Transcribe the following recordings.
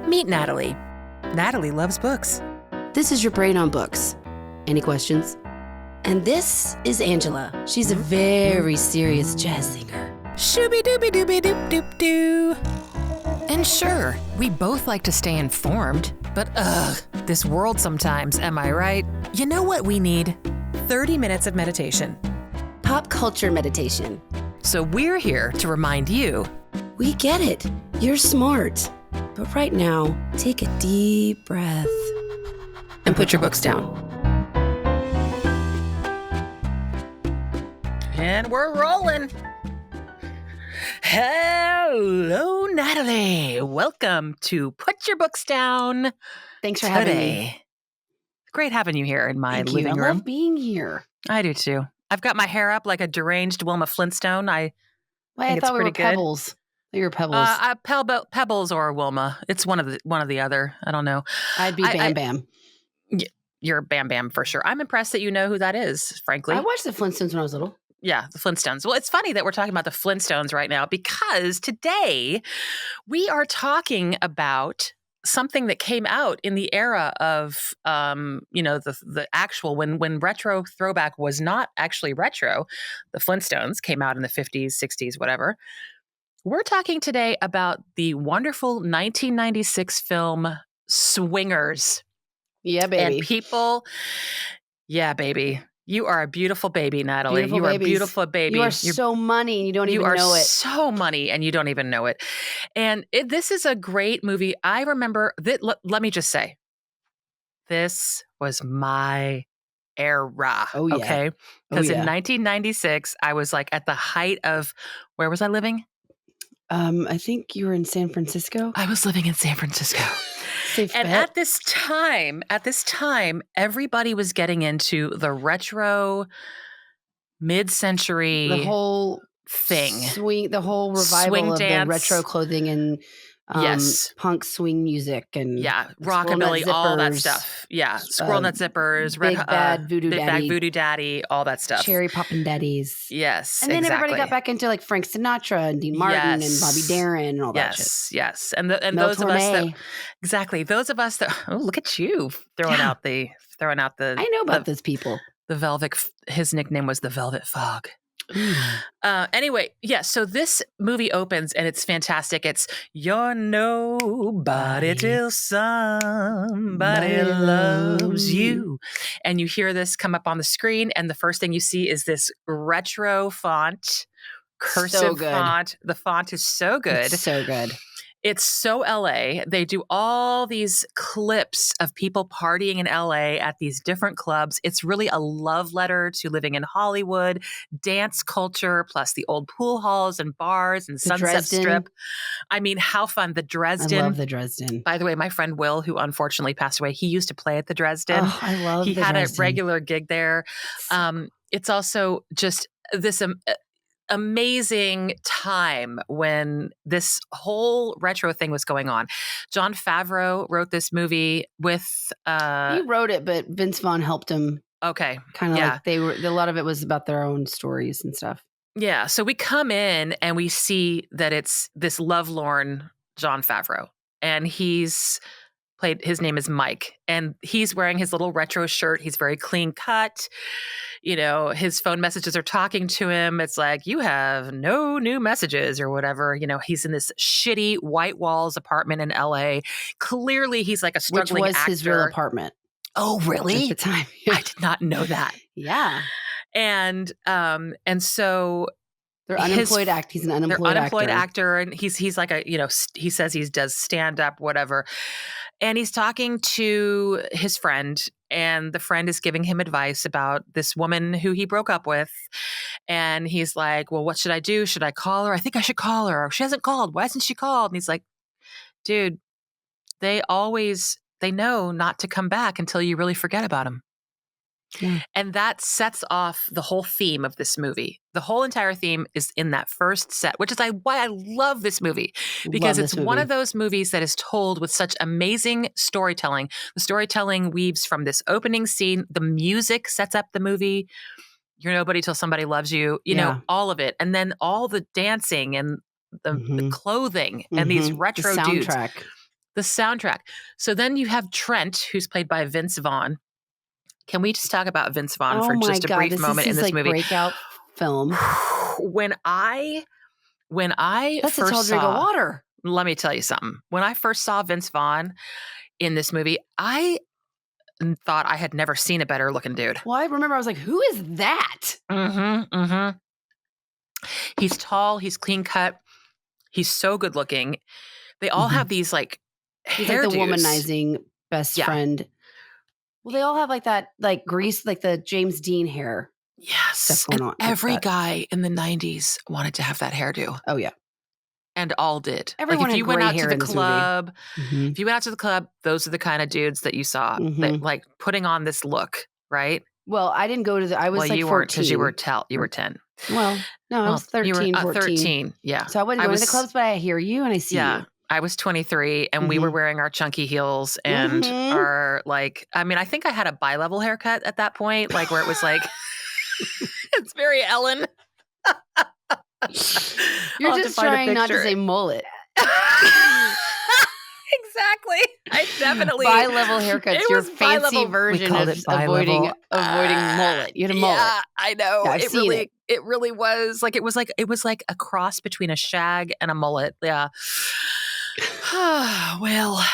Meet Natalie. Natalie loves books. This is your brain on books. Any questions? And this is Angela. She's a very serious jazz singer. Shooby-dooby-dooby-doop-doop-doo. And sure, we both like to stay informed, but this world sometimes, am I right? You know what we need? 30 minutes of meditation. Pop culture meditation. So we're here to remind you. We get it. You're smart. But right now, take a deep breath and put your books down. And we're rolling. Hello, Natalie. Welcome to Put Your Books Down. Thanks for having me. Great having you here in my living room. I love being here. I do too. I've got my hair up like a deranged Wilma Flintstone. I thought we were Pebbles. You were Pebbles. Pebbles or Wilma. It's one of the other. I don't know. I'd be Bam Bam. You're Bam Bam for sure. I'm impressed that you know who that is, frankly. I watched the Flintstones when I was little. Yeah, the Flintstones. Well, it's funny that we're talking about the Flintstones right now because today we are talking about something that came out in the era of, the actual, when retro throwback was not actually retro. The Flintstones came out in the 50s, 60s, whatever. We're talking today about the wonderful 1996 film Swingers. Yeah, baby. And people, yeah, baby. You are a beautiful baby, Natalie. Beautiful you babies. are a beautiful baby. You are so money and you don't even know it. You are so money and you don't even know it. And this is a great movie. I remember, let me just say, this was my era. Oh, yeah. Okay? Because in 1996, I was like at the height of, where was I living? I think you were in San Francisco. I was living in San Francisco. And at this time, everybody was getting into the retro mid-century the whole thing. The whole revival of the retro clothing and punk swing music and rockabilly, all that stuff. Yeah, Squirrel Nut Zippers, Big Bad Voodoo Daddy, all that stuff. Cherry Poppin' Daddies. Yes, and then everybody got back into like Frank Sinatra and Dean Martin and Bobby Darin and all that shit. Yes, and those of us that those of us that look at you throwing out the. I know about those people. The Velvet. His nickname was the Velvet Fog. Anyway, so this movie opens and it's fantastic. It's you're nobody till somebody loves you. And you hear this come up on the screen and the first thing you see is this retro font, cursive font. The font is so good. It's so good. It's so LA. They do all these clips of people partying in LA at these different clubs. It's really a love letter to living in Hollywood, dance culture, plus the old pool halls and bars and Sunset Strip. I mean, how fun. The Dresden. I love the Dresden. By the way, my friend Will, who unfortunately passed away, he used to play at the Dresden. Oh, I love the Dresden. He had a regular gig there. It's also just this amazing time when this whole retro thing was going on. Jon Favreau wrote this movie with he wrote it, but Vince Vaughn helped him. Okay. Kind of like a lot of it was about their own stories and stuff. Yeah. So we come in and we see that it's this lovelorn Jon Favreau. And his name is Mike. And he's wearing his little retro shirt. He's very clean cut. You know, his phone messages are talking to him. It's like, you have no new messages or whatever. You know, he's in this shitty white walls apartment in LA. Clearly, he's like a struggling actor. Which was his real apartment. Oh, really? At the time. I did not know that. Yeah. And so they're unemployed actor. He's an unemployed actor. And he's like he says he does stand up, whatever. And he's talking to his friend, and the friend is giving him advice about this woman who he broke up with. And he's like, well, what should I do? Should I call her? I think I should call her. She hasn't called. Why hasn't she called? And he's like, dude, they know not to come back until you really forget about them. Yeah. And that sets off the whole theme of this movie. The whole entire theme is in that first set, which is why I love this movie, because it's one of those movies that is told with such amazing storytelling. The storytelling weaves from this opening scene. The music sets up the movie. You're nobody till somebody loves you. You know, all of it. And then all the dancing and the clothing and these retro dudes. The soundtrack. So then you have Trent, who's played by Vince Vaughn. Can we just talk about Vince Vaughn Oh for my just a God, brief this is moment in his this like movie? breakout film. When I That's a tall first drink of saw, water. let me tell you something. When I first saw Vince Vaughn in this movie, I thought I had never seen a better looking dude. Well, I remember I was like, who is that? He's tall. He's clean cut. He's so good looking. They all have these like He's like the hairdos. womanizing best friend. Well, they all have like that, like grease, like the James Dean hair. Yes. Stuff going And on like every that. guy in the 90s wanted to have that hairdo. Oh, yeah. And all did. Everyone like if had you went gray out to hair the in this club, movie. if you went out to the club, those are the kind of dudes that you saw that like putting on this look, right? Well, I didn't go to the, I was like you 14. weren't because you were 10. Well, no, I was 13, 14. 13, yeah. So I wasn't going to the clubs, but I hear you and I see you. I was 23 and we were wearing our chunky heels and our like, I mean, I think I had a bi-level haircut at that point, like where it was like, it's very Ellen. You're just trying not to say mullet. Exactly. I definitely bi-level haircuts. Your fancy version of avoiding mullet. You had a mullet. Yeah, I know. Yeah, it really was like it was like a cross between a shag and a mullet. Yeah. Well,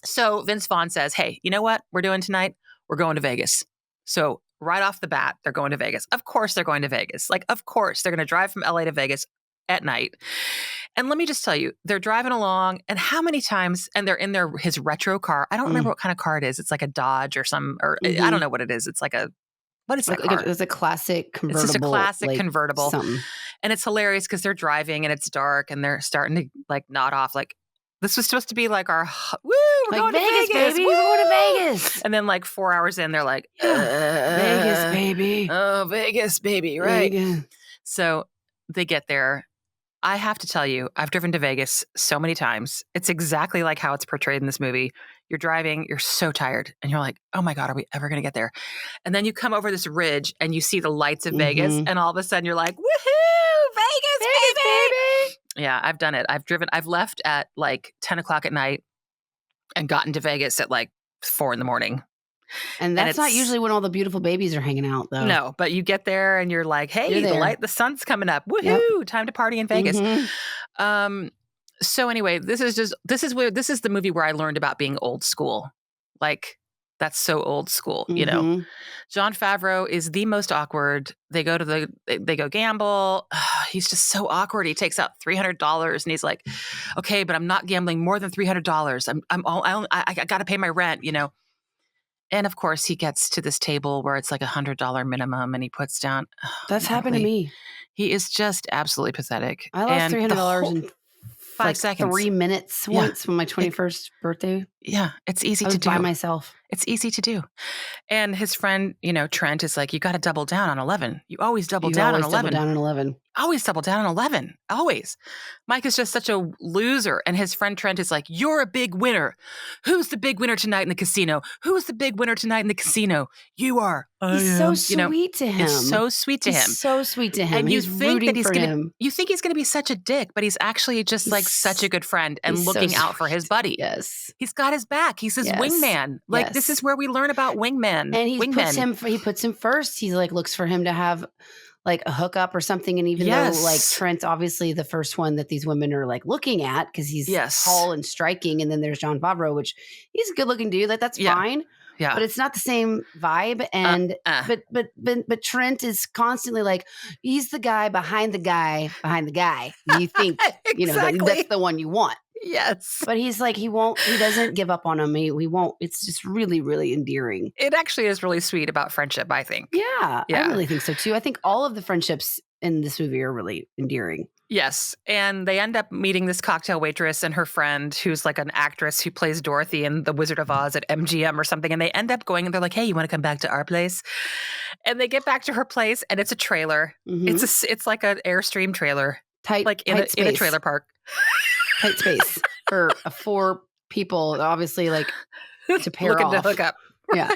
so Vince Vaughn says, "Hey, you know what we're doing tonight? We're going to Vegas." So right off the bat, they're going to Vegas. Of course, they're going to Vegas. Like, of course, they're going to drive from LA to Vegas at night. And let me just tell you, they're driving along, and how many times, and they're in his retro car. I don't remember what kind of car it is. It's like a Dodge or I don't know what it is. It's like what is that car? It's a classic convertible. It's just a classic convertible. Something. And it's hilarious because they're driving and it's dark and they're starting to like nod off. Like, this was supposed to be like our, woo, we're going to Vegas, baby. We're going to Vegas. And then like 4 hours in, they're like, Vegas, baby. Oh, Vegas, baby, right? Vegas. So they get there. I have to tell you, I've driven to Vegas so many times. It's exactly like how it's portrayed in this movie. You're driving, you're so tired, and you're like, oh my God, are we ever going to get there? And then you come over this ridge and you see the lights of Vegas, and all of a sudden you're like, woohoo, Vegas, baby! Yeah, I've done it. I've left at like 10 o'clock at night and gotten to Vegas at like 4 a.m. And that's not usually when all the beautiful babies are hanging out, though. No, but you get there and you're like, hey, the sun's coming up. Woohoo! Time to party in Vegas. So anyway, this is the movie where I learned about being old school. Like, that's so old school, you know. Jon Favreau is the most awkward. They go gamble. He's just so awkward. He takes out $300 and he's like, okay, but I'm not gambling more than $300. I got to pay my rent, you know. And of course, he gets to this table where it's like $100 minimum, and he puts down. That's happened to me. He is just absolutely pathetic. I lost $300 in 5 seconds, 3 minutes once for my 21st birthday. Yeah, it's easy to do by myself. It's easy to do. And his friend, you know, Trent is like, you got to double down on 11. You always double down on 11. Always double down on 11. Always. Mike is just such a loser. And his friend Trent is like, you're a big winner. Who's the big winner tonight in the casino? Who's the big winner tonight in the casino? You are. He's so sweet to him. It's so sweet to him. So sweet to him. And you think that you think he's going to be such a dick, but he's actually just like such a good friend and looking out for his buddy. Yes. He's got his back. He's his wingman. Like, this is where we learn about wingmen. And he puts him first. He like looks for him to have like a hookup or something. And even though like Trent's obviously the first one that these women are like looking at because he's tall and striking. And then there's Jon Favreau, which he's a good looking dude. Like, that's fine. Yeah. But it's not the same vibe. And but Trent is constantly like, he's the guy behind the guy behind the guy. You think, you know, that's the one you want. Yes. But he's like, he doesn't give up on him. He won't. It's just really, really endearing. It actually is really sweet about friendship, I think. Yeah. I really think so too. I think all of the friendships in this movie are really endearing. Yes. And they end up meeting this cocktail waitress and her friend who's like an actress who plays Dorothy in The Wizard of Oz at MGM or something. And they end up going and they're like, hey, you want to come back to our place? And they get back to her place and it's a trailer. It's like an Airstream trailer. Tight, like in a trailer park. Tight space for 4 people, obviously, like to pair looking off. to hook up. Yeah.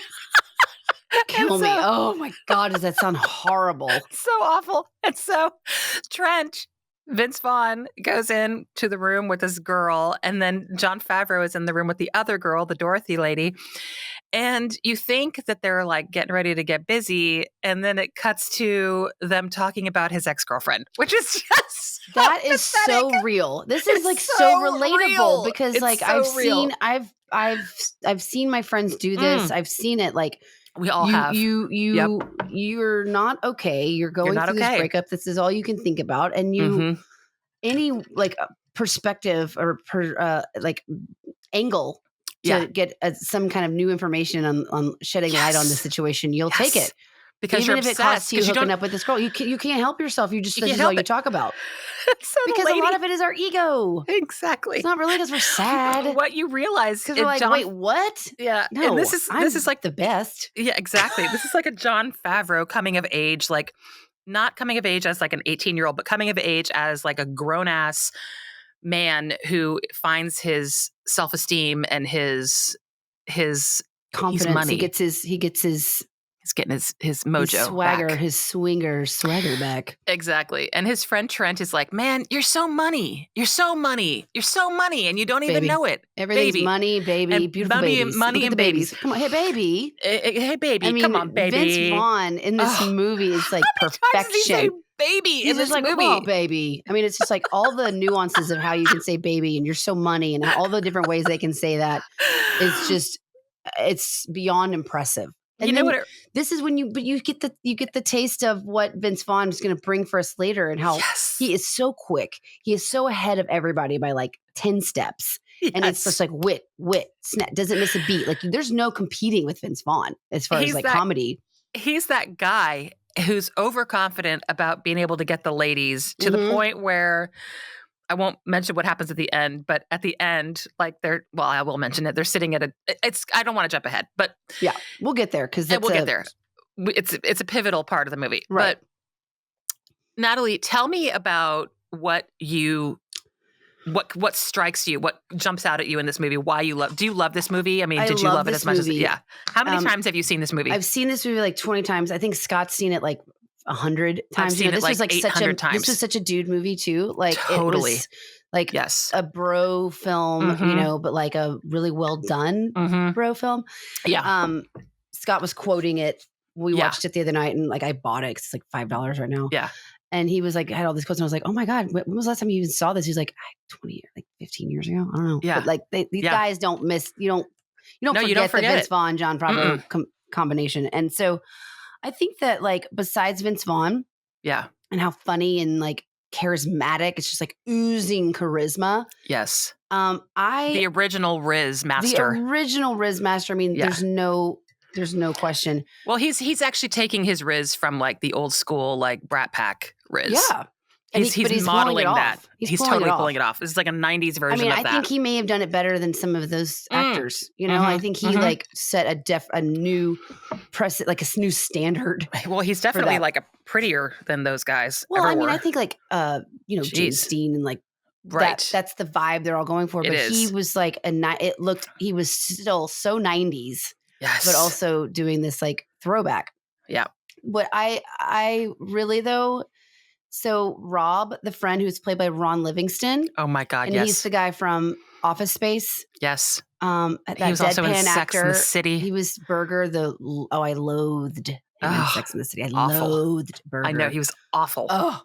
Kill me. Oh my God, does that sound horrible? So awful. And so Trent Vince Vaughn goes in to the room with this girl, and then Jon Favreau is in the room with the other girl, the Dorothy lady. And you think that they're like getting ready to get busy, and then it cuts to them talking about his ex-girlfriend, which is just that is so real. This is like so relatable because like I've seen my friends do this. I've seen it like we all have. You're not okay. You're going through this breakup. This is all you can think about. And you, any like perspective or like angle to get some kind of new information on shedding light on the situation, you'll take it. Because even if it costs you hooking up with this girl, you can't help yourself. This is all you talk about. So because a lot of it is our ego. Exactly. It's not really because we're sad. What you realize because we're like, wait, what? Yeah. No, and this is like the best. Yeah, exactly. This is like a Jon Favreau coming of age, like not coming of age as like an 18-year-old, but coming of age as like a grown ass man who finds his self-esteem and his confidence. Money. He gets his He's getting his mojo, his swagger, back. His swagger back. Exactly. And his friend Trent is like, man, you're so money. You're so money. You're so money. And you don't even know it. Everything's money, baby, and beautiful babies. Money and babies. Come on. Hey, baby. Hey, baby. I mean, come on, baby. Vince Vaughn in this movie is like perfection. Baby in this like, movie. Oh, baby. I mean, it's just like all the nuances of how you can say baby and you're so money and all the different ways they can say that. It's beyond impressive. And you know what? This is when you get the taste of what Vince Vaughn is going to bring for us later, and how he is so quick. He is so ahead of everybody by like 10 steps, and it's just like wit, snap, doesn't miss a beat. Like there's no competing with Vince Vaughn as far as like comedy. He's that guy who's overconfident about being able to get the ladies to the point where. I won't mention what happens at the end, but at the end, like I will mention it. They're sitting at I don't want to jump ahead, but yeah, we'll get there because we'll get there. It's a pivotal part of the movie. Right. But Natalie, tell me about what strikes you, what jumps out at you in this movie, why you do you love this movie? I mean, did you love it as much as, yeah. How many times have you seen this movie? I've seen this movie like 20 times. I think Scott's seen it like 100 times. I've seen it like 800 times. This was such a dude movie too. Like totally. It was like a bro film, but like a really well done bro film. Yeah. Scott was quoting it. We watched it the other night and like I bought it 'cause it's like $5 right now. Yeah. And he was like, had all these quotes and I was like, oh my God, when was the last time you even saw this? He's like 20 years, like 15 years ago. I don't know. Yeah. But like these guys don't miss, you don't forget the Vince Vaughn, Jon Favreau combination. And so I think that like besides Vince Vaughn, and how funny and like charismatic, it's just like oozing charisma. Yes. The original Riz Master. I mean, there's no question. Well, he's actually taking his Riz from like the old school like Brat Pack Riz. Yeah. He's modeling that. He's totally pulling it off. It's like a 90s version of that. I think he may have done it better than some of those actors. I think he like set a new like a new standard. Well, he's definitely like a prettier than those guys. Well, I mean, I think like James Dean and like that's the vibe they're all going for. But he was like he was still so 90s. Yes. But also doing this like throwback. Yeah. But I really though. So Rob, the friend who's played by Ron Livingston. Oh my God, and he's the guy from Office Space. Yes. That he was also in actor. Sex and the City. He was Berger, I loathed him in Sex and the City. I loathed Berger. I know, he was awful. Oh,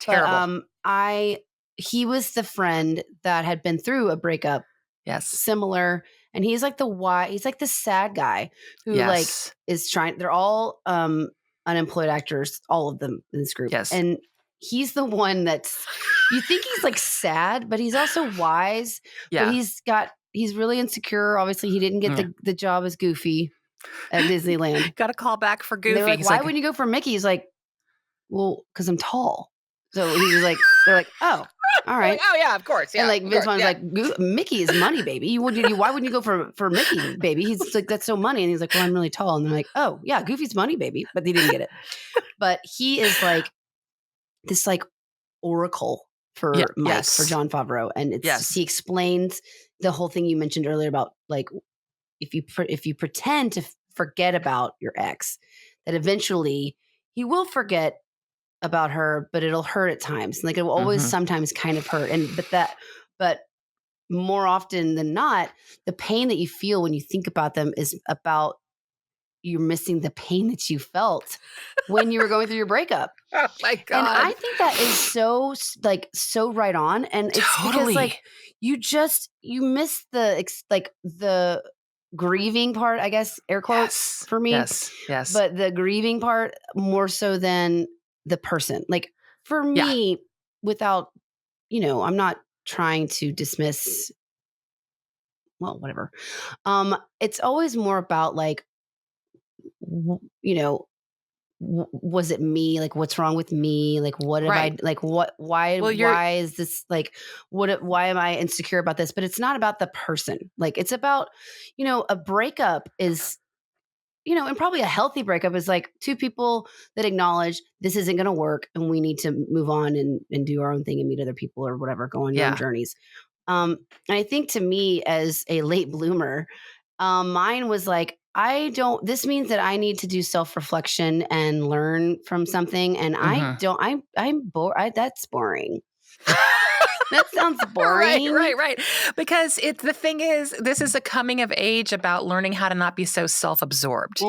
terrible. But, he was the friend that had been through a breakup. Yes. Similar. And he's like he's like the sad guy who like is trying, they're all unemployed actors, all of them in this group. Yes. And he's the one you think he's like sad, but he's also wise. Yeah. But he's really insecure. Obviously, he didn't get the job as Goofy at Disneyland. Got a call back for Goofy. They're like, why wouldn't you go for Mickey? He's like, well, because I'm tall. So he was like, they're like, oh, all right. Like, oh yeah, of course. Yeah, and like Vince Vaughn's like, Mickey is money, baby. Why wouldn't you go for Mickey, baby? He's like, that's so money. And he's like, well, I'm really tall. And they're like, oh yeah, Goofy's money, baby. But he didn't get it. But he is like this like oracle for Mike, for Jon Favreau. And he explains the whole thing you mentioned earlier about like, if you pretend to forget about your ex, that eventually he will forget about her, but it'll hurt at times. Like it will always sometimes kind of hurt. But more often than not, the pain that you feel when you think about them is about you're missing the pain that you felt when you were going through your breakup. Oh my God. And I think that is so right on. And it's because like you miss the grieving part, I guess, air quotes for me. Yes. But the grieving part more so than the person. Like for me, without, I'm not trying to dismiss, well, whatever. It's always more about like, was it me? Like, what's wrong with me? Like, what have I, like, why is this like, why am I insecure about this? But it's not about the person. Like, it's about, a breakup is, and probably a healthy breakup is like two people that acknowledge this isn't going to work and we need to move on and do our own thing and meet other people or whatever, go on your own journeys. And I think to me as a late bloomer, mine was like, this means that I need to do self-reflection and learn from something. And I'm bored. That's boring. That sounds boring. Right. Because the thing is, this is a coming of age about learning how to not be so self-absorbed.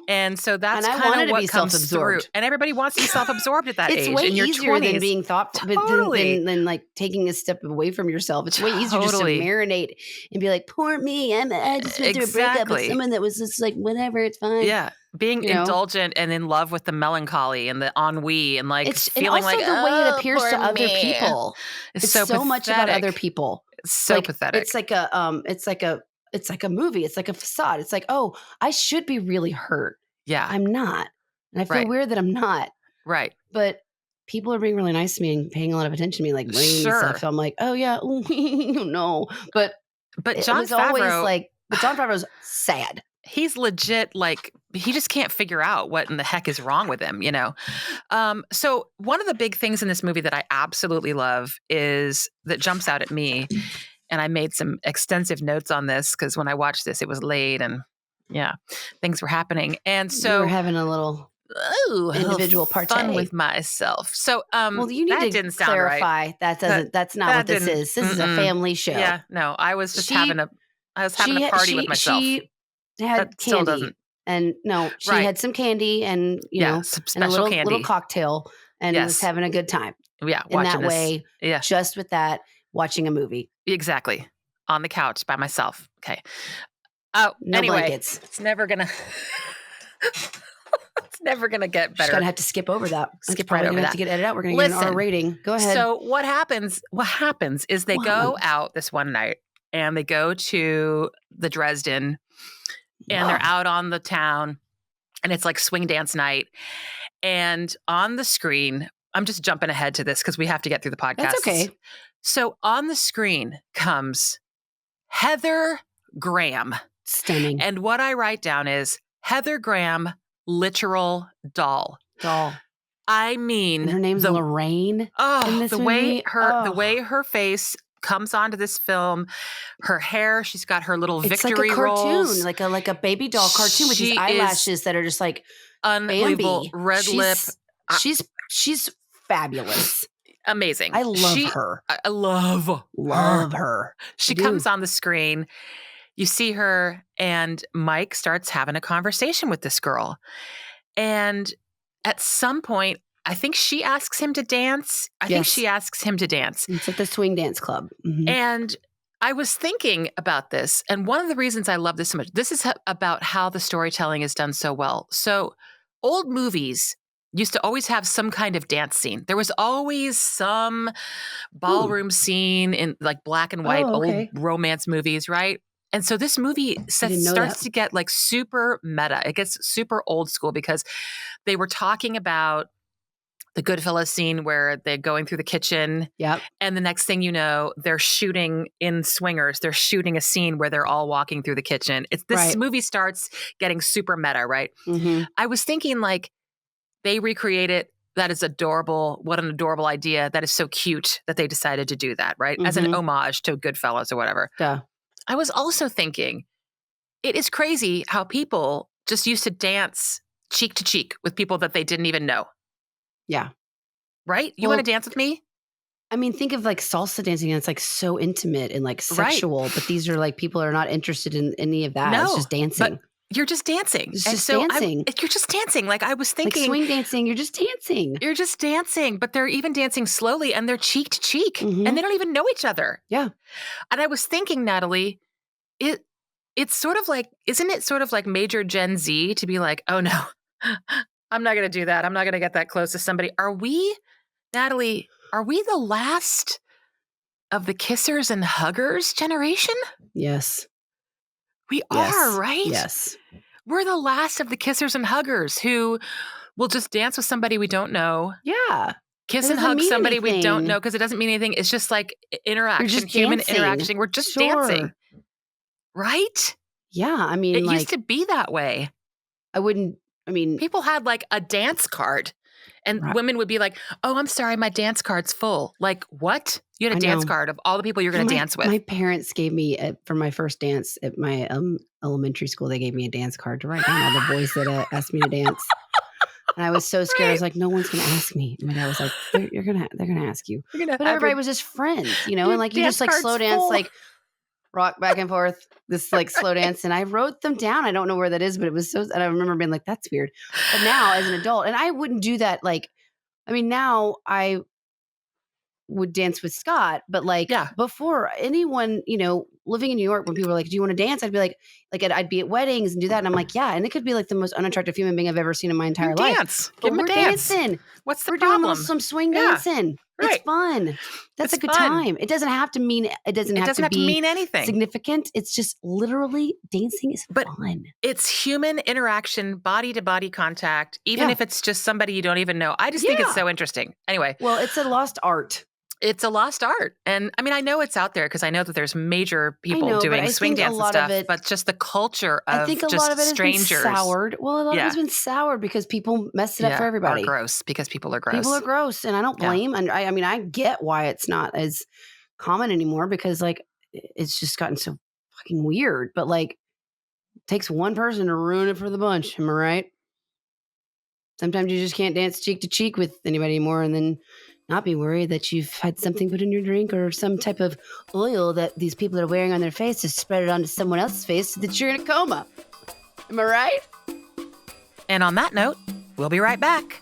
And so that's kind of what comes through. And everybody wants to be self-absorbed at that age. It's way easier than being thoughtful, than like taking a step away from yourself. It's way easier just to marinate and be like, poor me. I just went through a breakup with someone that was just like, whatever, it's fine. Yeah. Being indulgent and in love with the melancholy and the ennui and like feeling like the way it appears to other people. It's so much about other people. It's so pathetic. It's like a movie. It's like a facade. It's like, oh, I should be really hurt. Yeah. I'm not. And I feel weird that I'm not. Right. But people are being really nice to me and paying a lot of attention to me, like bringing me stuff. So I'm like, oh yeah, no. But Jon Favreau's sad. He's legit, like, he just can't figure out what in the heck is wrong with him, So one of the big things in this movie that I absolutely love is that jumps out at me, and I made some extensive notes on this because when I watched this, it was late and things were happening. And so you were having a little individual part fun with myself. So well, you need to clarify that's not what this is. This is a family show. Yeah, no, I was just having a party with myself. She had candy, and she had some candy, and some special and a candy, little cocktail, and was having a good time. Yeah, in that way. Yeah, just with that, watching a movie. Exactly, on the couch by myself. Okay. No anyway, blankets. It's never gonna. It's never gonna get better. Just gonna have to skip over that. Skip right over that. Have to get edited out. We're gonna get an R rating. Go ahead. So what happens? What happens is they go out this one night and they go to the Dresden. And they're out on the town, and it's like swing dance night. And on the screen, I'm just jumping ahead to this because we have to get through the podcast. That's okay. So on the screen comes Heather Graham. Stunning. And what I write down is Heather Graham, literal doll. I mean, and her name's Lorraine. Oh, the way her face comes onto this film, her hair, she's got her little victory rolls. Like a baby doll cartoon with these eyelashes that are just like unbelievable. Bambi. Red lip. She's fabulous. Amazing. I love her. I love her. She comes on the screen. You see her, and Mike starts having a conversation with this girl. And at some point, I think she asks him to dance. It's at the swing dance club. Mm-hmm. And I was thinking about this. And one of the reasons I love this so much, this is about how the storytelling is done so well. So old movies used to always have some kind of dance scene. There was always some ballroom scene in like black and white old romance movies, right? And so this movie starts to get like super meta. It gets super old school because they were talking about the Goodfellas scene where they're going through the kitchen. Yep. And the next thing you know, they're shooting in Swingers. They're shooting a scene where they're all walking through the kitchen. This movie starts getting super meta, right? Mm-hmm. I was thinking like they recreated. That is adorable. What an adorable idea. That is so cute that they decided to do that, right? Mm-hmm. As an homage to Goodfellas or whatever. Yeah. I was also thinking, it is crazy how people just used to dance cheek to cheek with people that they didn't even know. Yeah. right? You want to dance with me? I mean, think of like salsa dancing, and it's like so intimate and like sexual, right. But these are like people are not interested in any of that. It's just dancing. You're just dancing. It's just dancing. You're just dancing. Like I was thinking. Like swing dancing, you're just dancing. You're just dancing, but they're even dancing slowly and they're cheek to cheek and they don't even know each other. Yeah. And I was thinking, Natalie, it's sort of like, isn't it sort of like major Gen Z to be like, oh no, I'm not going to do that. I'm not going to get that close to somebody. Natalie, are we the last of the kissers and huggers generation? Yes. We are, right? Yes. We're the last of the kissers and huggers who will just dance with somebody we don't know. Yeah. Kiss and hug somebody we don't know because it doesn't mean anything. It's just like interaction, human interaction. We're just dancing. Right? Yeah. I mean, it used to be that way. People had like a dance card and women would be like, oh, I'm sorry, my dance card's full. Like, what? You had a dance card of all the people you're going to dance with. My parents gave me, for my first dance at my elementary school, they gave me a dance card to write down all the boys that asked me to dance. And I was so scared. I was like, no one's going to ask me. And my dad was like, they're going to ask you. But everybody was just friends, you know? And like, you just like slow dance, like rock back and forth, this like slow dance. And I wrote them down. I don't know where that is, but it was and I remember being like, that's weird. But now as an adult, and I wouldn't do that. Like, now I would dance with Scott, but like before anyone, living in New York, when people were like, do you want to dance? I'd be like I'd be at weddings and do that. And I'm like, yeah. And it could be like the most unattractive human being I've ever seen in my entire life. Dance. Give him a dance. Dancing. What's the we're problem? Doing some swing dancing. Right. It's fun. That's a good time. It doesn't have to mean, it doesn't have to mean anything significant. It's just literally dancing is fun. It's human interaction, body to body contact, even if it's just somebody you don't even know. I just think it's so interesting. Anyway. Well, it's a lost art. It's a lost art. And I know it's out there because I know that there's major people doing swing dance and stuff, but just the culture of I think a lot of it strangers. Has been soured. Well, a lot of it has been soured because people messed it up for everybody. Are gross because people are gross. People are gross. And I don't blame. And I get why it's not as common anymore because like it's just gotten so fucking weird. But like it takes one person to ruin it for the bunch. Am I right? Sometimes you just can't dance cheek to cheek with anybody anymore and then not be worried that you've had something put in your drink or some type of oil that these people are wearing on their face to spread it onto someone else's face so that you're in a coma. Am I right? And on that note, we'll be right back.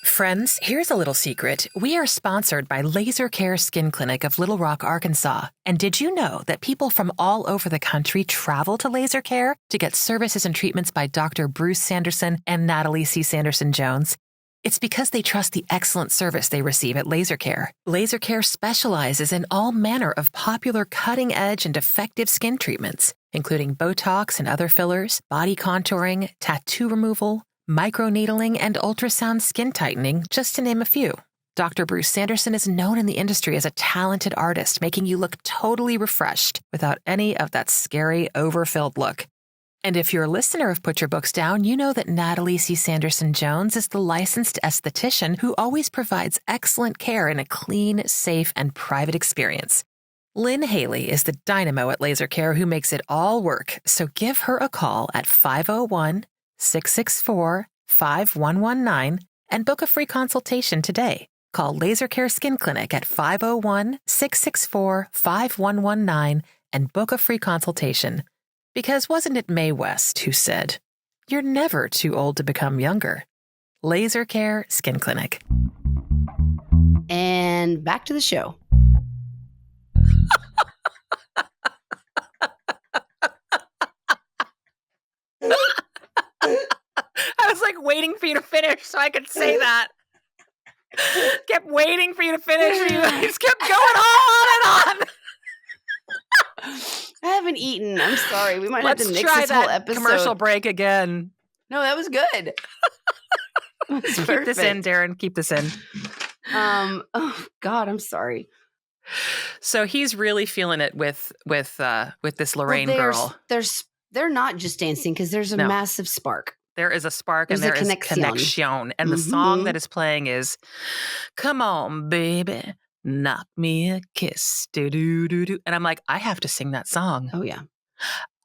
Friends, here's a little secret. We are sponsored by Laser Care Skin Clinic of Little Rock, Arkansas. And did you know that people from all over the country travel to Laser Care to get services and treatments by Dr. Bruce Sanderson and Natalie C. Sanderson-Jones? It's because they trust the excellent service they receive at Laser Care. Laser Care specializes in all manner of popular cutting-edge and effective skin treatments, including Botox and other fillers, body contouring, tattoo removal, microneedling, and ultrasound skin tightening, just to name a few. Dr. Bruce Sanderson is known in the industry as a talented artist, making you look totally refreshed without any of that scary, overfilled look. And if you're a listener of Put Your Books Down, you know that Natalie C. Sanderson-Jones is the licensed esthetician who always provides excellent care in a clean, safe, and private experience. Lynn Haley is the dynamo at Laser Care who makes it all work, so give her a call at 501-664-5119 and book a free consultation today. Call Laser Care Skin Clinic at 501-664-5119 and book a free consultation. Because wasn't it Mae West who said, "You're never too old to become younger"? Laser Care Skin Clinic. And back to the show. I was like waiting for you to finish so I could say that. Kept waiting for you to finish. You just kept going on and on. I haven't eaten. I'm sorry. We might have to nix this whole episode. Commercial break again. No, that was good. Keep this in, Darren. Keep this in. Oh God, I'm sorry. So he's really feeling it with this Lorraine girl. They're not just dancing because there's a massive spark. There is a spark and there is connection. And the song that is playing is, "Come on, baby, knock me a kiss, do-do-do-do." And I'm like, I have to sing that song. Oh, yeah.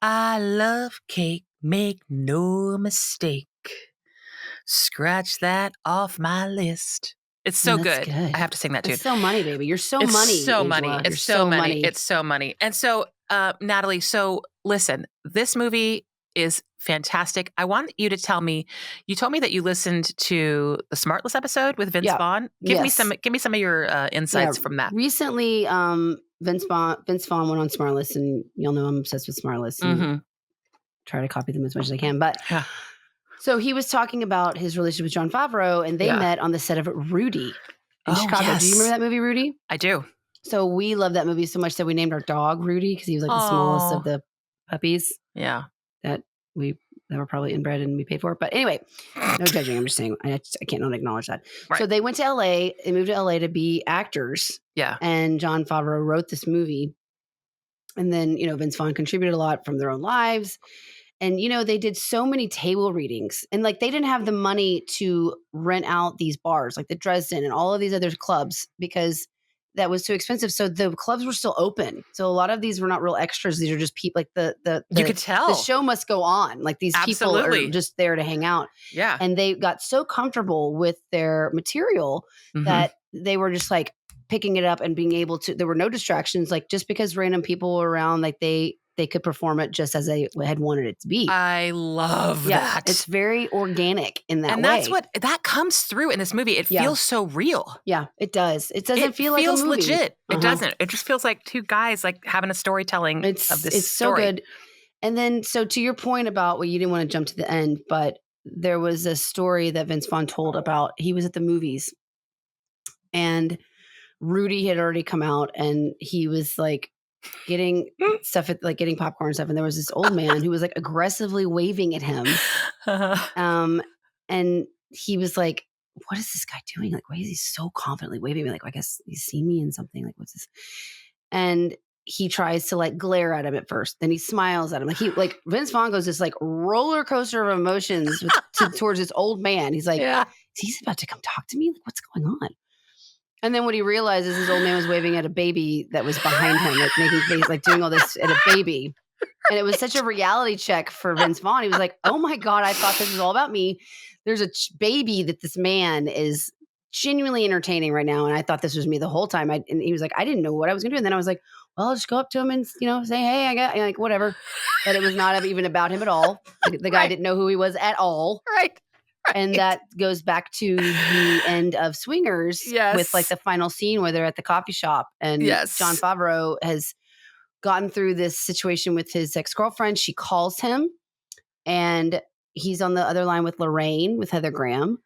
I love cake, make no mistake. Scratch that off my list. It's so good. I have to sing that tune. It's so money, baby. You're so it's money. So Angela. money. It's so money. It's so money. And so, Natalie, so listen, this movie is fantastic. I want you to tell me, you told me that you listened to the Smartless episode with Vince Vaughn. Give me some of your insights from that. Recently, Vince Vaughn went on Smartless, and you'll know I'm obsessed with Smartless and try to copy them as much as I can. But so he was talking about his relationship with Jon Favreau, and they met on the set of Rudy in Chicago. Yes. Do you remember that movie, Rudy? I do. So we love that movie so much that we named our dog Rudy because he was like the smallest of the puppies. Yeah. That were probably inbred and we paid for. But anyway, no judging. I'm just saying I can't not acknowledge that. Right. So they went to LA. They moved to LA to be actors. Yeah. And Jon Favreau wrote this movie. And then, Vince Vaughn contributed a lot from their own lives. And, they did so many table readings. And like they didn't have the money to rent out these bars like the Dresden and all of these other clubs because that was too expensive. So the clubs were still open. So a lot of these were not real extras. These are just people like the you could tell the show must go on. Like these people are just there to hang out. Yeah. And they got so comfortable with their material that they were just like picking it up and being able to, there were no distractions. Like just because random people were around, like they could perform it just as they had wanted it to be. I love that. It's very organic in that way. And that's what, that comes through in this movie. It feels so real. Yeah, it does. It doesn't feel like a movie. It feels legit. It doesn't. It just feels like two guys like having a storytelling of this story. It's so good. And then, so to your point about, well, you didn't want to jump to the end, but there was a story that Vince Vaughn told about, he was at the movies and Rudy had already come out and he was like, getting stuff at like getting popcorn and stuff, and there was this old man who was like aggressively waving at him, and he was like, "What is this guy doing? Like, why is he so confidently waving at me? Like, well, I guess he's seen me in something. Like, what's this?" And he tries to like glare at him at first, then he smiles at him. Like Vince Vaughn goes this like roller coaster of emotions towards this old man. He's like, "He's about to come talk to me. Like, what's going on?" And then what he realizes, his old man was waving at a baby that was behind him, like making face, like doing all this at a baby. And it was such a reality check for Vince Vaughn. He was like, "Oh my God, I thought this was all about me. There's a baby that this man is genuinely entertaining right now. And I thought this was me the whole time." And he was like, "I didn't know what I was going to do." And then I was like, "Well, I'll just go up to him and, say, hey, I got like whatever." But it was not even about him at all. The guy didn't know who he was at all. Right. And that goes back to the end of Swingers with like the final scene where they're at the coffee shop and Jon Favreau has gotten through this situation with his ex-girlfriend. She calls him and he's on the other line with Lorraine, with Heather Graham.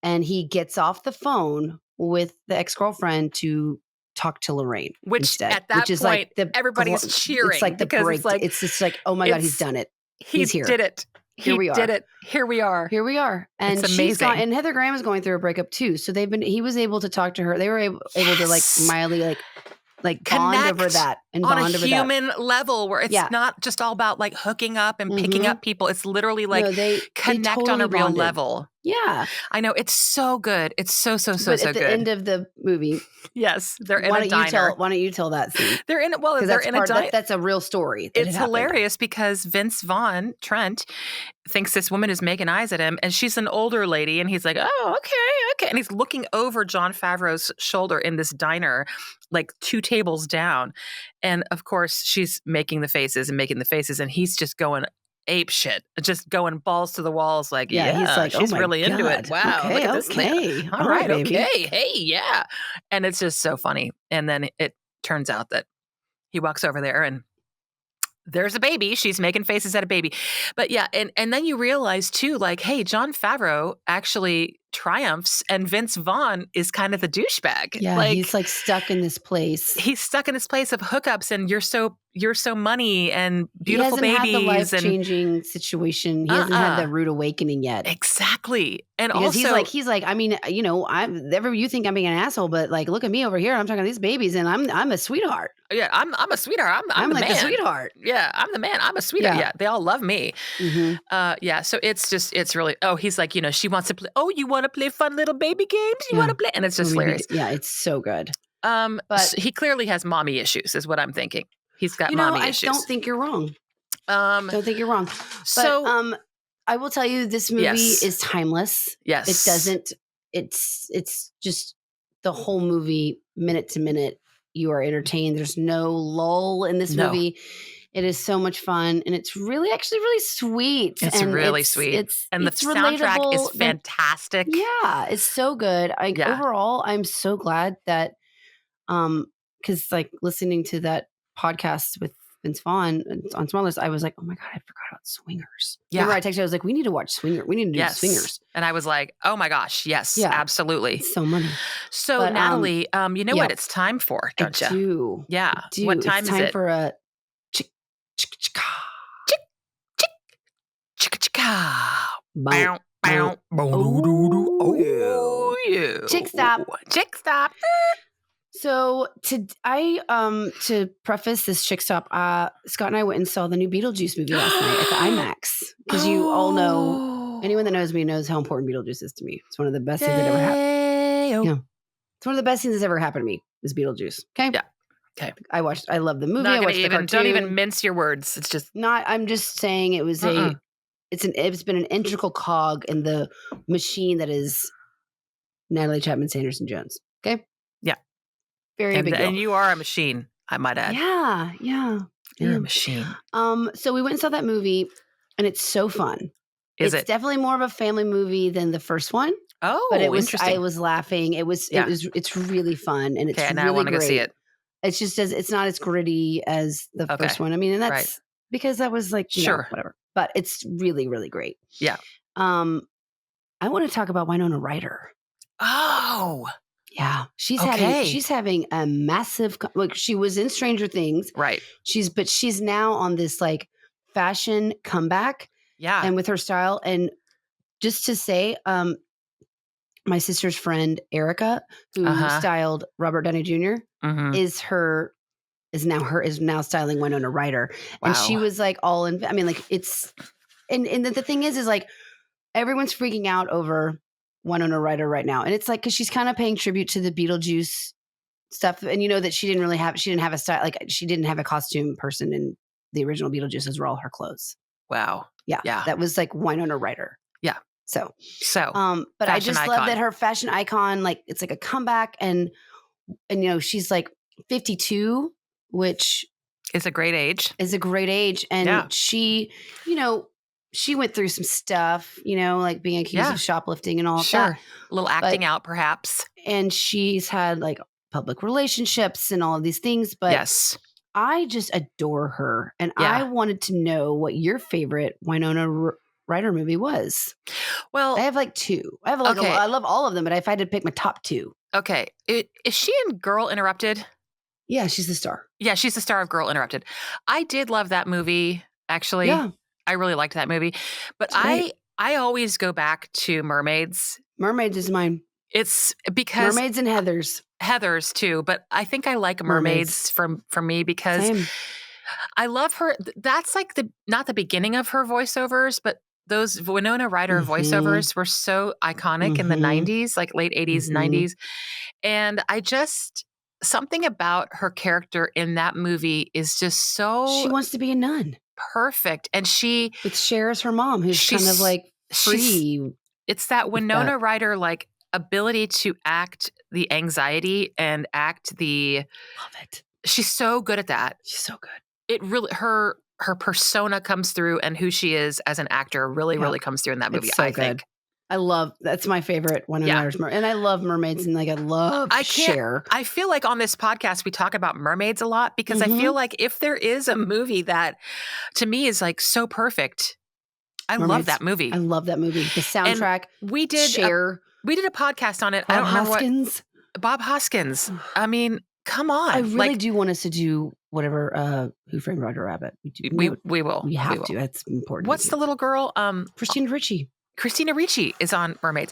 And he gets off the phone with the ex-girlfriend to talk to Lorraine. Which instead, at that is point, like everybody's cheering. It's like the break. It's just like, oh my God, he's done it. He's here. Did it. He did it. Here we are. Here we are. And it's amazing. And Heather Graham is going through a breakup too. So he was able to talk to her. They were able to like mildly like bond over that and on bond a over human that. level where it's not just all about like hooking up and picking up people. It's literally like they connect totally on a real level. Yeah. I know. It's so good. It's so good. At the end of the movie. Yes. They're in a diner. Why don't you tell that scene? They're in a diner. That's a real story. It's hilarious because Vince Vaughn, Trent, thinks this woman is making eyes at him and she's an older lady and he's like, "Oh, okay. And he's looking over Jon Favreau's shoulder in this diner, like 2 tables down. And of course she's making the faces and he's just going ape shit, just going balls to the walls. Like, he's like, she's oh really God. into it. Wow. Okay, look at this. Okay. All right. Okay. Hey, yeah. And it's just so funny. And then it turns out that he walks over there and there's a baby. She's making faces at a baby. But yeah, and then you realize too, like, hey, Jon Favreau actually triumphs and Vince Vaughn is kind of the douchebag. Yeah, like, he's like stuck in this place. He's stuck in this place of hookups and you're so money and beautiful babies. He hasn't had the life-changing situation. He hasn't had the rude awakening yet. Exactly. And because also he's like, I mean, you think I'm being an asshole, but like, look at me over here. I'm talking to these babies and I'm a sweetheart. Yeah, I'm a sweetheart. I'm the like man. A sweetheart. Yeah, I'm the man. I'm a sweetheart. Yeah, they all love me. Mm-hmm. So it's really, he's like, she wants to play. Oh, you want to play fun little baby games? You want to play? And it's just hilarious. Yeah, it's so good. But he clearly has mommy issues is what I'm thinking. He's got mommy issues. I don't think you're wrong. Don't think you're wrong. But, I will tell you, this movie is timeless. Yes. It doesn't, it's just the whole movie, minute to minute, you are entertained. There's no lull in this movie. It is so much fun, and it's actually really sweet. It's really sweet. And the soundtrack is fantastic. Yeah, it's so good. Overall, I'm so glad that, because like listening to that podcast with Vince Vaughn on Smallest, I was like, oh my God, I forgot about Swingers. Yeah. Remember I texted you, I was like, we need to watch Swingers. We need to do Swingers. And I was like, oh my gosh, yes, absolutely. It's so money. So Natalie, you know what it's time for, don't you? I do. Yeah. I do. What time is it? It's time for a chick. Bow, bow, oh, yeah. Chick stop. So to preface this chick stop, Scott and I went and saw the new Beetlejuice movie last night at the IMAX, because you all know, anyone that knows me knows how important Beetlejuice is to me. It's one of the best things that ever happened. Yeah. It's one of the best things that's ever happened to me is Beetlejuice. Okay. Yeah. Okay. I love the movie. I watched the cartoon. Don't even mince your words. It's just I'm just saying it was it's been an integral cog in the machine that is Natalie Chapman Sanderson Jones. Okay. Yeah. Very big deal. And you are a machine, I might add. Yeah. You're a machine. So we went and saw that movie, and it's so fun. It's definitely more of a family movie than the first one. Oh, but interesting. I was laughing. It's really fun, and it's really now I want to go see it. It's just it's not as gritty as the first one. I mean, and that's because that was like, whatever. But it's really, really great. Yeah. I want to talk about Winona Ryder. Oh. Yeah. She's having a massive, like, she was in Stranger Things. Right. But she's now on this like fashion comeback. Yeah. And with her style. And just to say, my sister's friend Erica, who styled Robert Downey Jr., is now styling Winona Ryder. Wow. And she was like all in, I mean, like it's, and the thing is like everyone's freaking out over Winona Ryder right now. And it's like, cause she's kind of paying tribute to the Beetlejuice stuff. And you know that she didn't have a style, like she didn't have a costume person in the original Beetlejuice, as were all her clothes. Wow. Yeah. That was like Winona Ryder. Yeah. So, but I just love that her fashion icon, like it's like a comeback, and you know, she's like 52, which is a great age. And she, you know, she went through some stuff, you know, like being accused of shoplifting and all of that. A little acting out perhaps. And she's had like public relationships and all of these things, but I just adore her. And I wanted to know what your favorite Winona Ryder movie was. Well, I have like two. I have like I love all of them, but if I had to pick my top two. Okay. Is she in Girl Interrupted? Yeah, she's the star. Yeah, she's the star of Girl Interrupted. I did love that movie, actually. Yeah. I really liked that movie. But I always go back to Mermaids. Mermaids is mine. It's because Mermaids and Heathers. Heathers too, but I think I like Mermaids for me because I love her. That's like not the beginning of her voiceovers, but those Winona Ryder voiceovers were so iconic in the 90s, like late 80s, 90s. And I just, something about her character in that movie is just so... She wants to be a nun. Perfect. And she... With Cher as her mom, who's kind of like free. It's that Winona Ryder, like, ability to act the anxiety and act the... Love it. She's so good at that. She's so good. It really... Her persona comes through, and who she is as an actor really comes through in that movie. It's so good. I love, that's my favorite one. And I love mermaids, and like I love Cher. I feel like on this podcast we talk about mermaids a lot because I feel like if there is a movie that to me is like so perfect, I love that movie. I love that movie. The soundtrack. And we did Cher. We did a podcast on it. Bob Hoskins. Bob Hoskins. I mean, come on. I really do want us to do whatever Who Framed Roger Rabbit. We will. We have to. That's important. What's the little girl? Christina Ricci. Christina Ricci is on Mermaids.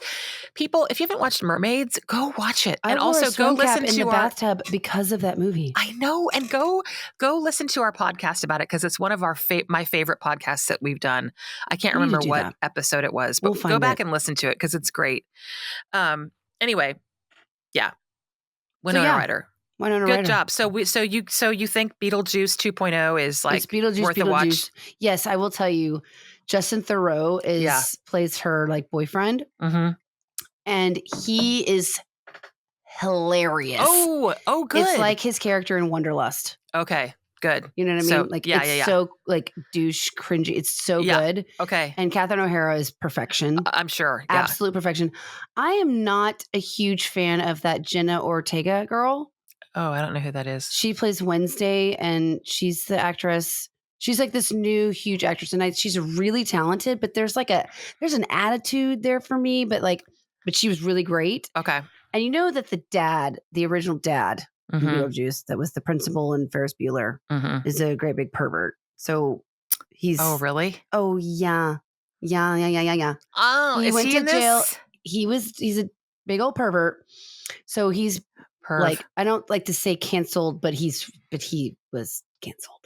People, if you haven't watched Mermaids, go watch it. And also go listen to the bathtub because of that movie. I know. And go listen to our podcast about it because it's one of our my favorite podcasts that we've done. I can't remember what episode it was, but go back and listen to it because it's great. Anyway, yeah. Winona Ryder. Winona Good Ryder. job. So you think Beetlejuice 2.0 is like it's Beetlejuice, worth a watch? Yes, I will tell you. Justin Theroux plays her like boyfriend, and he is hilarious. Oh, good. It's like his character in Wanderlust. Okay, good. You know what I mean? Like it's so like douche cringy. It's so good. Okay. And Catherine O'Hara is perfection. I'm sure. Absolute perfection. I am not a huge fan of that Jenna Ortega girl. Oh, I don't know who that is. She plays Wednesday, and she's the actress. She's like this new huge actress, and she's really talented. But there's an attitude there for me. But she was really great. Okay. And you know that the original dad in Beetlejuice, that was the principal in Ferris Bueller, is a great big pervert. So he's. Oh, really? Oh, yeah. Yeah. Oh, he went to in jail. This? He's a big old pervert. So he's like, I don't like to say canceled, but he was canceled.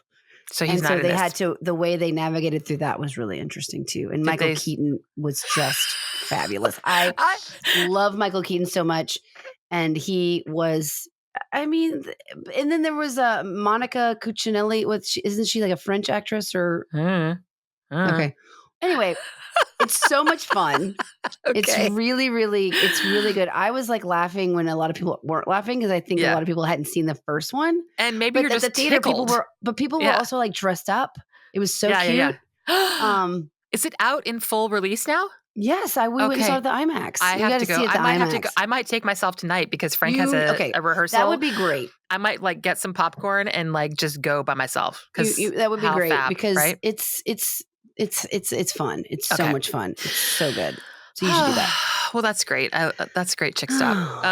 So he's not. So they had to. The way they navigated through that was really interesting too. And Michael Keaton was just fabulous. I love Michael Keaton so much, and he was. I mean, and then there was Monica Cuccinelli. Isn't she like a French actress or? Okay. Anyway, it's so much fun. Okay. It's really good. I was like laughing when a lot of people weren't laughing because I think a lot of people hadn't seen the first one. And maybe you're just tickled. People were also like dressed up. It was so cute. Yeah. Is it out in full release now? Yes, we went and saw the IMAX. I have to go. I might have to go. I might take myself tonight because Frank has a rehearsal. That would be great. I might like get some popcorn and like just go by myself. That would be great because it's fun. It's so much fun. It's so good. So you should do that. Well, that's great. That's great, Chick Stop.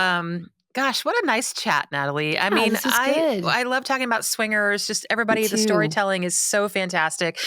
Gosh, what a nice chat, Natalie. I mean, I love talking about swingers. Just everybody, the storytelling is so fantastic.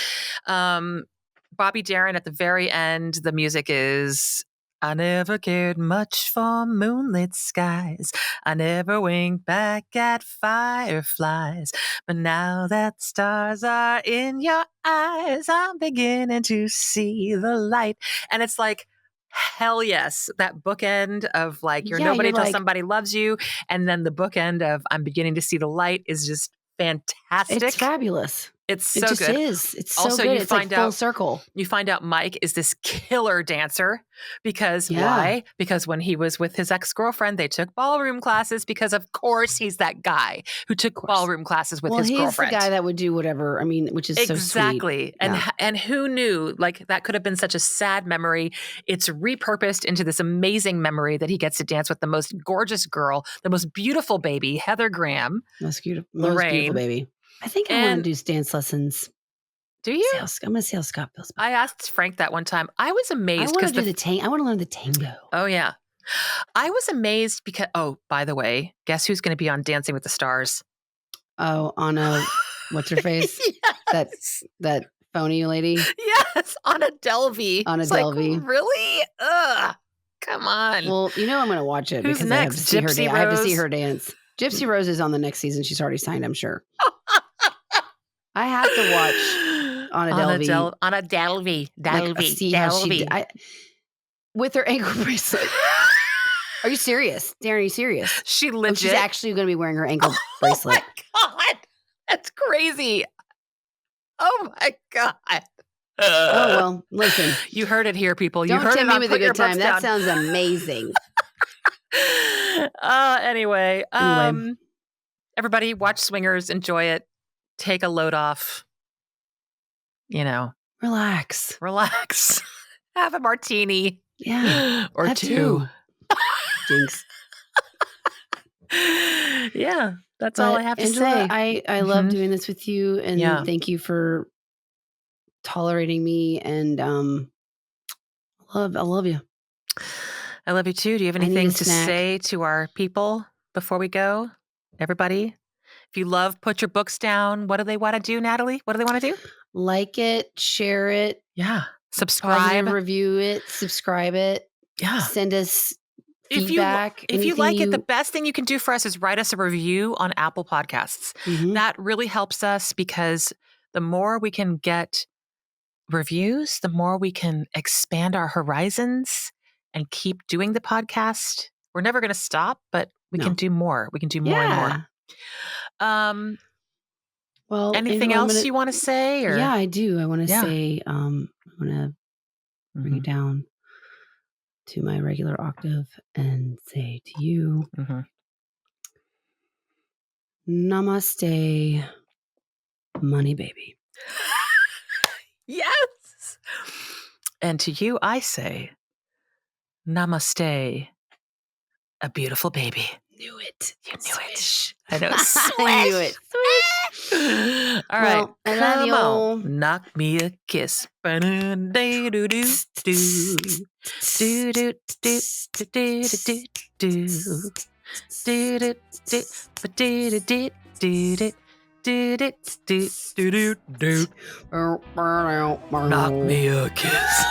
Bobby Darin at the very end, the music is, I never cared much for moonlit skies. I never winked back at fireflies. But now that stars are in your eyes, I'm beginning to see the light. And it's like, hell yes, that bookend of like, you're nobody till somebody loves you. And then the bookend of I'm beginning to see the light is just fantastic. It's fabulous. It's so good. It just good. is. It's so good. It's like full circle. You find out Mike is this killer dancer because why? Because when he was with his ex-girlfriend, they took ballroom classes because of course he's that guy who took ballroom classes with his girlfriend. He's the guy that would do whatever. I mean, which is so sweet. Exactly. And who knew like that could have been such a sad memory. It's repurposed into this amazing memory that he gets to dance with the most gorgeous girl, the most beautiful baby, Heather Graham. Most beautiful baby. I think I want to do dance lessons. Do you? I'm going to see how Scott feels about I asked Frank that one time. I was amazed. I want to do the tango. I want to learn the tango. Oh, yeah. I was amazed because, by the way, guess who's going to be on Dancing with the Stars? Oh, Anna, what's her face? Yes. That phony lady? Yes, Anna Delvey. Anna Delvey. Like, really? Ugh. Come on. Well, I'm going to watch it Who's because next? I have to see her dance. Gypsy Rose is on the next season. She's already signed, I'm sure. I have to watch Anna Delvey. See how she with her ankle bracelet. Are you serious? Darren, are you serious? She legit. She's actually going to be wearing her ankle bracelet. Oh my God. That's crazy. Oh my God. Oh, well, listen. You heard it here, people. Don't you heard tempt it me with a good time. That sounds amazing. Anyway, everybody watch Swingers, enjoy it, take a load off, relax, have a martini, or have two. Jinx. Yeah, that's all I have to Angela, say. I love doing this with you, and thank you for tolerating me, and I love you. I love you too. Do you have anything to say to our people before we go? Everybody, if you love, put your books down. What do they want to do, Natalie? What do they want to do? Like it, share it. Yeah. Subscribe. Review it. Subscribe it. Yeah. Send us feedback. If you like it, the best thing you can do for us is write us a review on Apple Podcasts. Mm-hmm. That really helps us because the more we can get reviews, the more we can expand our horizons and keep doing the podcast. We're never going to stop, but we can do more. We can do more and more. Well, anything else you want to say? Or? Yeah, I do. I want to say, I want to bring it down to my regular octave and say to you, Namaste, money baby. Yes. And to you, I say, Namaste, a beautiful baby. Knew it. You knew Swish. it. I know. Swish. I knew it. Swish. All right. I love you. On. Knock me a kiss. Knock me a kiss.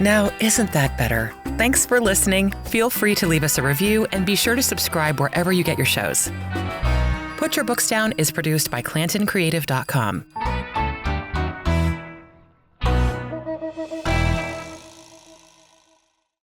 Now, isn't that better? Thanks for listening. Feel free to leave us a review and be sure to subscribe wherever you get your shows. Put Your Books Down is produced by ClantonCreative.com.